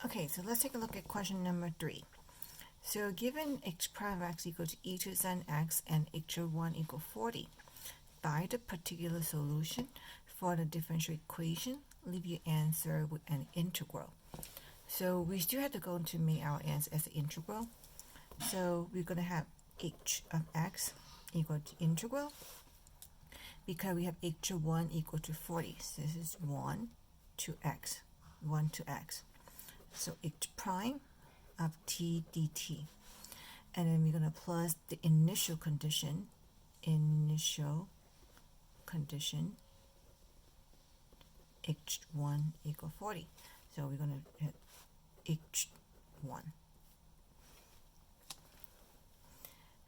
Okay, so let's take a look at question number 3. So given h prime of x equal to e to the sin x and h of 1 equal 40, find the particular solution for the differential equation. Leave your answer with an integral. So we still have to go to make our answer as an integral. So we're going to have h of x equal to integral because we have h of 1 equal to 40. So this is 1 to x, 1 to x. So h prime of t dt. And then we're going to plus the initial condition, h1 equal 40. So we're going to hit h1.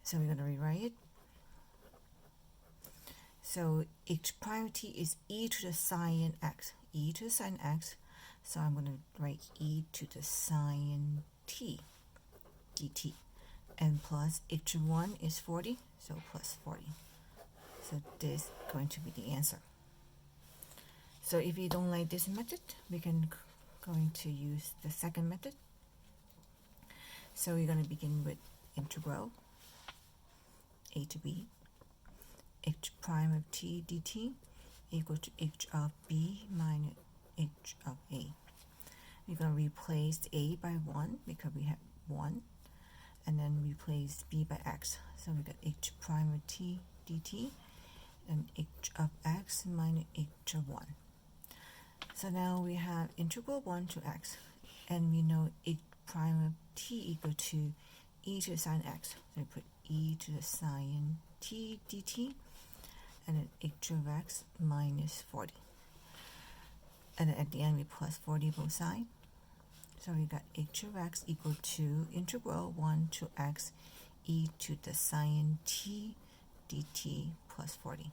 So we're going to rewrite it. So h prime t is e to the sine x, e to the sine x. So I'm going to write e to the sine t dt. And plus h1 is 40, so plus 40. So this is going to be the answer. So if you don't like this method, we can going to use the second method. So we're going to begin with integral a to b h prime of t dt equal to h of b minus h of a. We're going to replace a by 1 because we have 1, and then replace b by x. So we got h prime of t dt and h of x minus h of 1. So now we have integral 1 to x, and we know h prime of t equal to e to the sine x. So we put e to the sine t dt, and then h of x minus 40. And then at the end we plus 40 both sides. So we got h of x equal to integral 1 to x e to the sine t dt plus 40.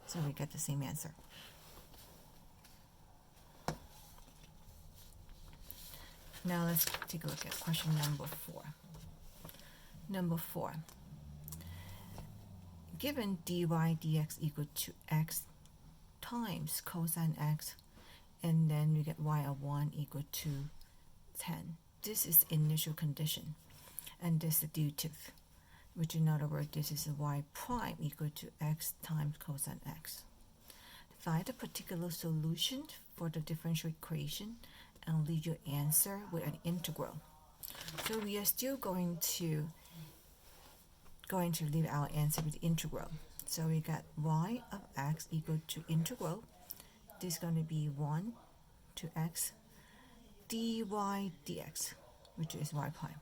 So we get the same answer. Now let's take a look at question number 4. Number 4. Given dy dx equal to x times cosine x, and then we get y of 1 equal to 10. This is the initial condition, and this is additive, which in other words, this is y prime equal to x times cosine x. Find the particular solution for the differential equation and leave your answer with an integral. So we are still going to leave our answer with the integral. So we got y of x equal to integral. This is going to be 1 to x dy dx, which is y prime.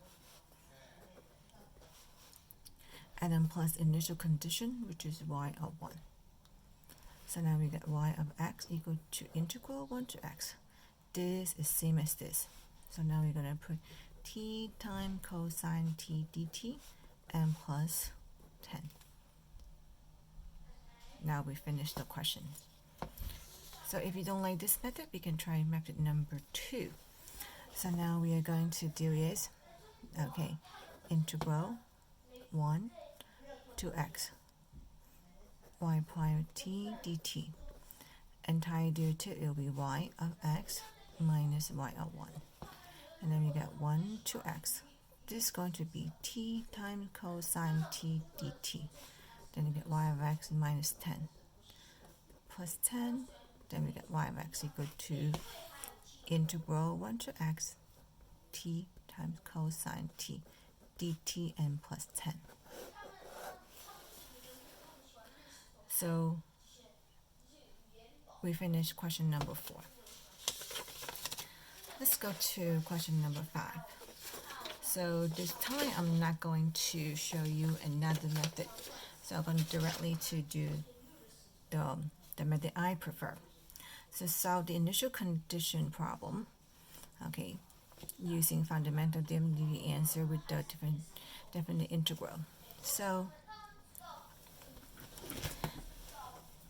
And then plus initial condition, which is y of 1. So now we get y of x equal to integral 1 to x. This is same as this. So now we're going to put t times cosine t dt and plus 10. Now we finished the question. So if you don't like this method, we can try method number 2. So now we are going to do is, okay, integral 1 to x y prime t dt. Entire derivative will be y of x minus y of 1. And then we get 1 to x. This is going to be t times cosine t dt. Then we get y of x minus 10 plus 10. Then we get y of x equal to integral 1 to x t times cosine t dt and plus 10. So we finished question number 4. Let's go to question number 5. So this time I'm not going to show you another method. So I'm going directly to do the method I prefer. So solve the initial condition problem, okay, using fundamental theorem, the answer with the definite integral. So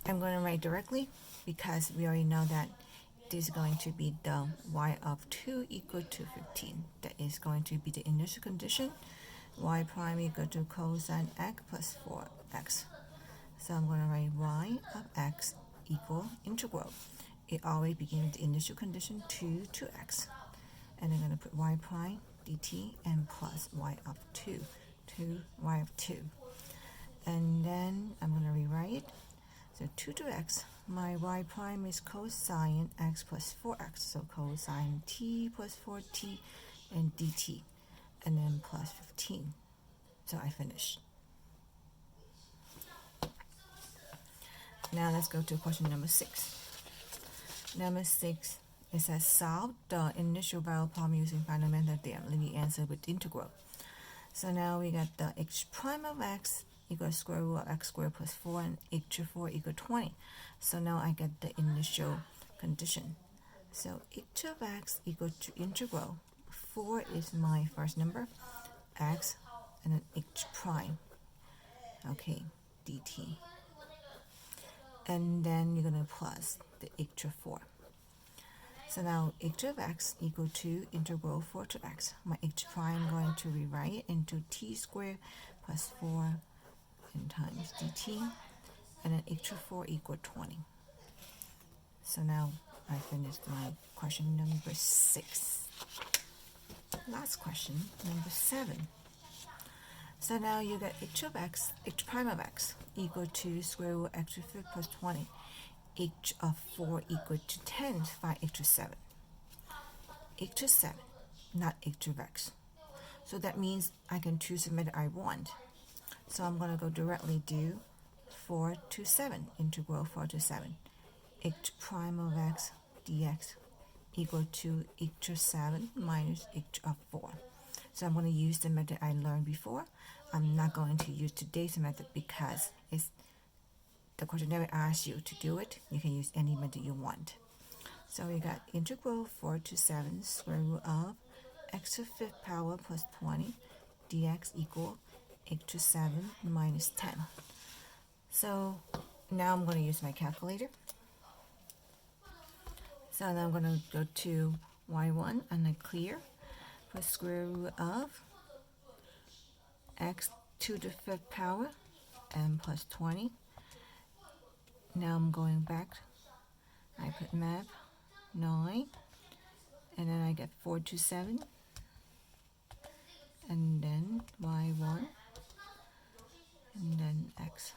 I'm going to write directly because we already know that this is going to be the y of 2 equal to 15. That is going to be the initial condition. Y prime equal to cosine x plus 4x. So I'm going to write y of x equal integral. It always begins with the initial condition 2 to x. and I'm going to put y prime dt and plus y of 2, y of 2. And then I'm going to rewrite. So 2 to x, my y prime is cosine x plus 4x. So cosine t plus 4t and dt, and then plus 15. So I finished. Now let's go to question number 6. Number 6, it says solve the initial barrel problem using fundamental theorem. Linear answer with integral. So now we got the h prime of x equals square root of x squared plus 4 and h of 4 equal 20. So now I get the initial condition. So h of x equal to integral. 4 is my first number, x, and then h prime, okay, dt. And then you're going to plus the h of 4. So now h of x equal to integral 4 to x. My h prime going to rewrite into t squared plus 4 and times dt, and then h of 4 equal 20. So now I finished my question number 6. Last question, number 7. So now you get h of x, h prime of x equal to square root x to the 5th plus 20. H of 4 equal to 10. Find h of 7. H of 7, not h of x. So that means I can choose the method I want. So I'm going to go directly do 4 to 7, integral 4 to 7. H prime of x dx equal to h of 7 minus h of 4. So I'm going to use the method I learned before. I'm not going to use today's method because it's the question never asks you to do it. You can use any method you want. So we got integral 4 to 7 square root of x to the 5th power plus 20 dx equal h to 7 minus 10. So now I'm going to use my calculator. So now I'm going to go to y1 and I clear. Put square root of x to the 5th power and plus 20. Now I'm going back. I put map 9, and then I get 4 to 7, and then y1, and then x.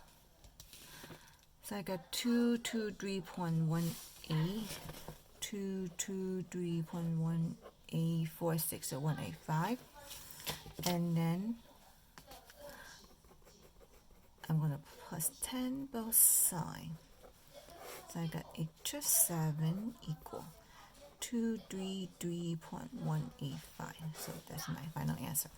So I got 223.18, 223.1846, so 185, and then I'm going to plus 10 both sides. So I got h of 7 equal 233.185. So that's my final answer.